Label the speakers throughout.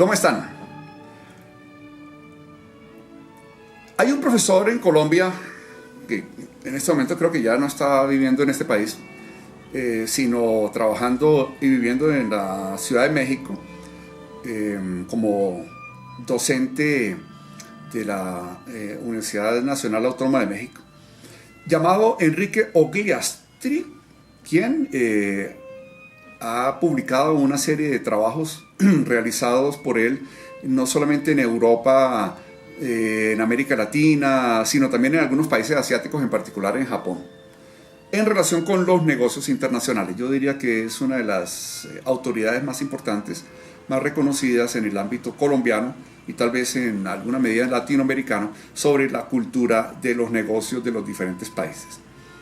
Speaker 1: ¿Cómo están? Hay un profesor en Colombia que en este momento creo que ya no está viviendo en este país, sino trabajando y viviendo en la Ciudad de México como docente de la Universidad Nacional Autónoma de México, llamado Enrique Ogliastri, quien ha publicado una serie de trabajos realizados por él, no solamente en Europa, en América Latina, sino también en algunos países asiáticos, en particular en Japón, en relación con los negocios internacionales. Yo diría que es una de las autoridades más importantes, más reconocidas en el ámbito colombiano y tal vez en alguna medida latinoamericano, sobre la cultura de los negocios de los diferentes países.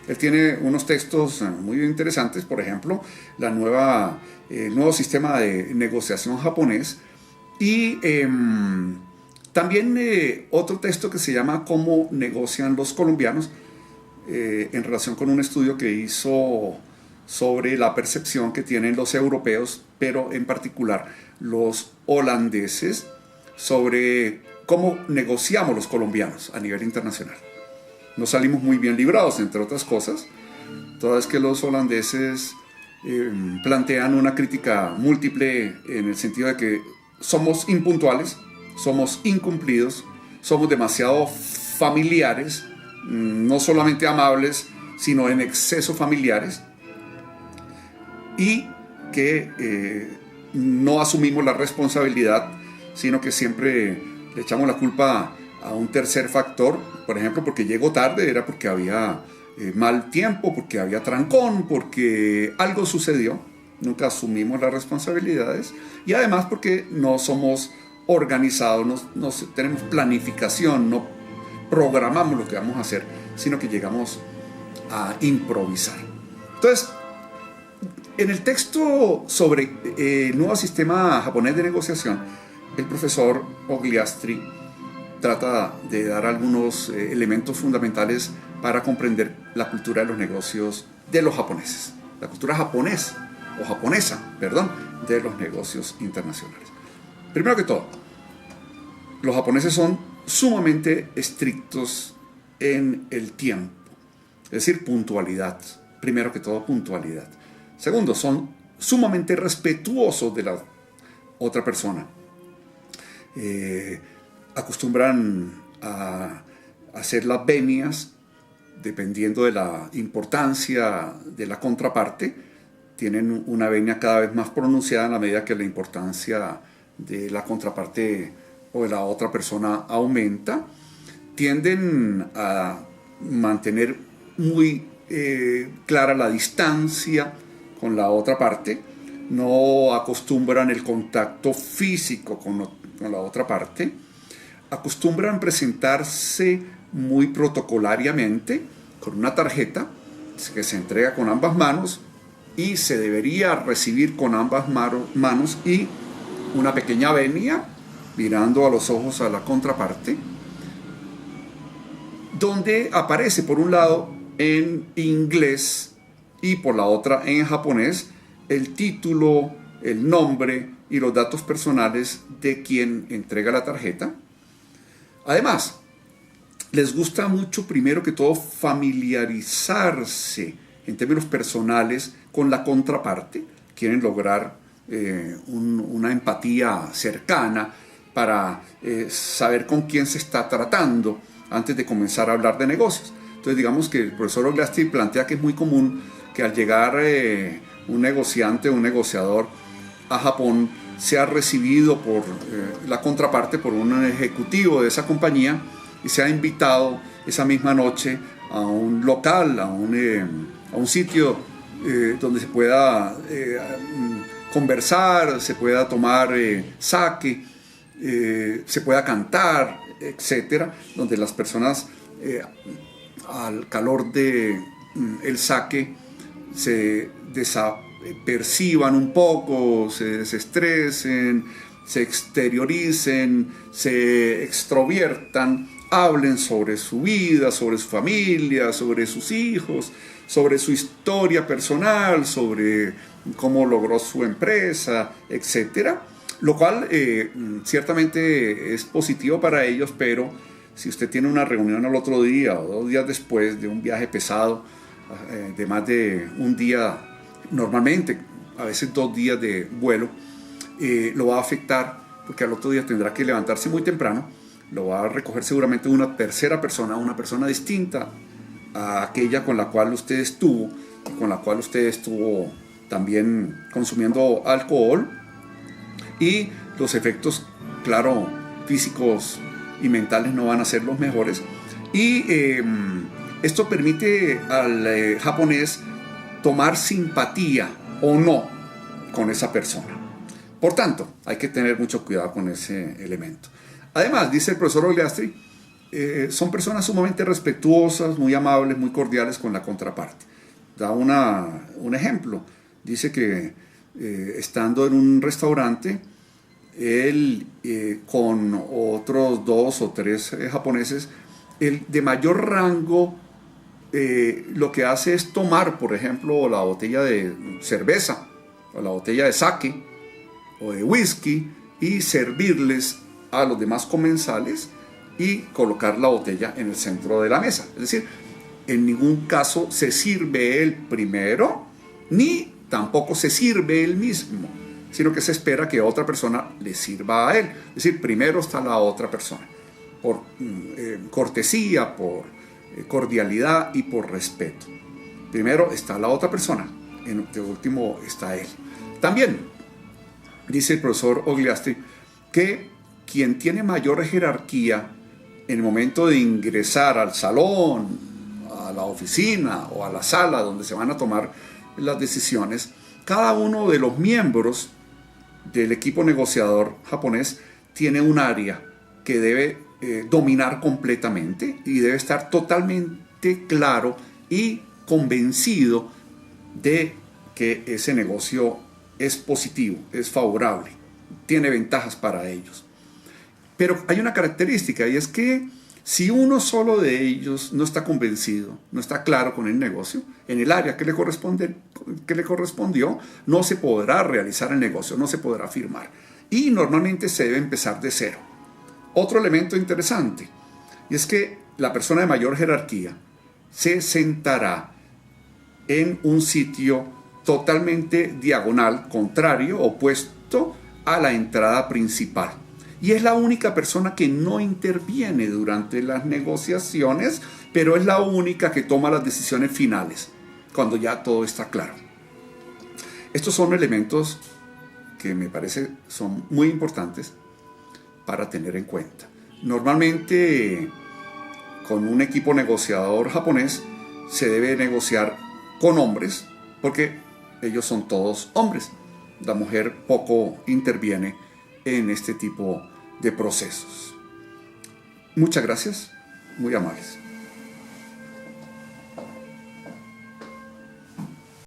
Speaker 1: Él tiene unos textos muy interesantes, por ejemplo, el nuevo sistema de negociación japonés, y también otro texto que se llama Cómo negocian los colombianos, en relación con un estudio que hizo sobre la percepción que tienen los europeos, pero en particular los holandeses, sobre cómo negociamos los colombianos a nivel internacional. No salimos muy bien librados, entre otras cosas, toda vez que los holandeses plantean una crítica múltiple, en el sentido de que somos impuntuales, somos incumplidos, somos demasiado familiares, no solamente amables, sino en exceso familiares, y que no asumimos la responsabilidad, sino que siempre le echamos la culpa a un tercer factor. Por ejemplo, porque llegó tarde, era porque había mal tiempo, porque había trancón, porque algo sucedió. Nunca asumimos las responsabilidades, y además porque no somos organizados, no tenemos planificación, no programamos lo que vamos a hacer, sino que llegamos a improvisar. Entonces, en el texto sobre el nuevo sistema japonés de negociación, el profesor Ogliastri trata de dar algunos elementos fundamentales para comprender la cultura de los negocios de los japoneses, la cultura japonesa de los negocios internacionales. Primero que todo, los japoneses son sumamente estrictos en el tiempo, es decir, puntualidad. Primero que todo, puntualidad. Segundo, son sumamente respetuosos de la otra persona. Acostumbran a hacer las venias dependiendo de la importancia de la contraparte. Tienen una venia cada vez más pronunciada en la medida que la importancia de la contraparte o de la otra persona aumenta. Tienden a mantener muy clara la distancia con la otra parte. No acostumbran el contacto físico con la otra parte. Acostumbran presentarse muy protocolariamente con una tarjeta que se entrega con ambas manos y se debería recibir con ambas manos, y una pequeña venia mirando a los ojos a la contraparte, donde aparece por un lado en inglés y por la otra en japonés el título, el nombre y los datos personales de quien entrega la tarjeta. Además, les gusta mucho, primero que todo, familiarizarse en términos personales con la contraparte. Quieren lograr una empatía cercana para saber con quién se está tratando antes de comenzar a hablar de negocios. Entonces, digamos que el profesor Ogliastri plantea que es muy común que al llegar un negociante, un negociador a Japón, sea recibido por la contraparte, por un ejecutivo de esa compañía, y sea invitado esa misma noche a un local, a un sitio donde se pueda conversar, se pueda tomar sake, se pueda cantar, etcétera, donde las personas al calor de el sake se desaperciban un poco, se desestresen, se exterioricen, se extroviertan, hablen sobre su vida, sobre su familia, sobre sus hijos, sobre su historia personal, sobre cómo logró su empresa, etc. lo cual ciertamente es positivo para ellos, pero si usted tiene una reunión al otro día o 2 días después de un viaje pesado, de más de un día, normalmente a veces 2 días de vuelo, lo va a afectar porque al otro día tendrá que levantarse muy temprano, lo va a recoger seguramente una tercera persona, una persona distinta a aquella con la cual usted estuvo, con la cual usted estuvo también consumiendo alcohol, y los efectos, claro, físicos y mentales no van a ser los mejores. Y esto permite al japonés tomar simpatía o no con esa persona. Por tanto, hay que tener mucho cuidado con ese elemento. Además, dice el profesor Ogliastri, son personas sumamente respetuosas, muy amables, muy cordiales con la contraparte. Da un ejemplo. Dice que estando en un restaurante, él con otros 2 o 3 japoneses, el de mayor rango, lo que hace es tomar, por ejemplo, la botella de cerveza o la botella de sake o de whisky y servirles a los demás comensales y colocar la botella en el centro de la mesa. Es decir, en ningún caso se sirve él primero, ni tampoco se sirve él mismo, sino que se espera que otra persona le sirva a él. Es decir, primero está la otra persona, por cortesía, por cordialidad y por respeto. Primero está la otra persona, de último está él. También dice el profesor Ogliastri que quien tiene mayor jerarquía en el momento de ingresar al salón, a la oficina o a la sala donde se van a tomar las decisiones, cada uno de los miembros del equipo negociador japonés tiene un área que debe dominar completamente y debe estar totalmente claro y convencido de que ese negocio es positivo, es favorable, tiene ventajas para ellos. Pero hay una característica, y es que si uno solo de ellos no está convencido, no está claro con el negocio, en el área que le correspondió, no se podrá realizar el negocio, no se podrá firmar. Y normalmente se debe empezar de cero. Otro elemento interesante, y es que la persona de mayor jerarquía se sentará en un sitio totalmente diagonal, contrario, opuesto a la entrada principal. Y es la única persona que no interviene durante las negociaciones, pero es la única que toma las decisiones finales, cuando ya todo está claro. Estos son elementos que me parece son muy importantes para tener en cuenta. Normalmente, con un equipo negociador japonés, se debe negociar con hombres, porque ellos son todos hombres. La mujer poco interviene en este tipo de procesos. Muchas gracias, muy amables.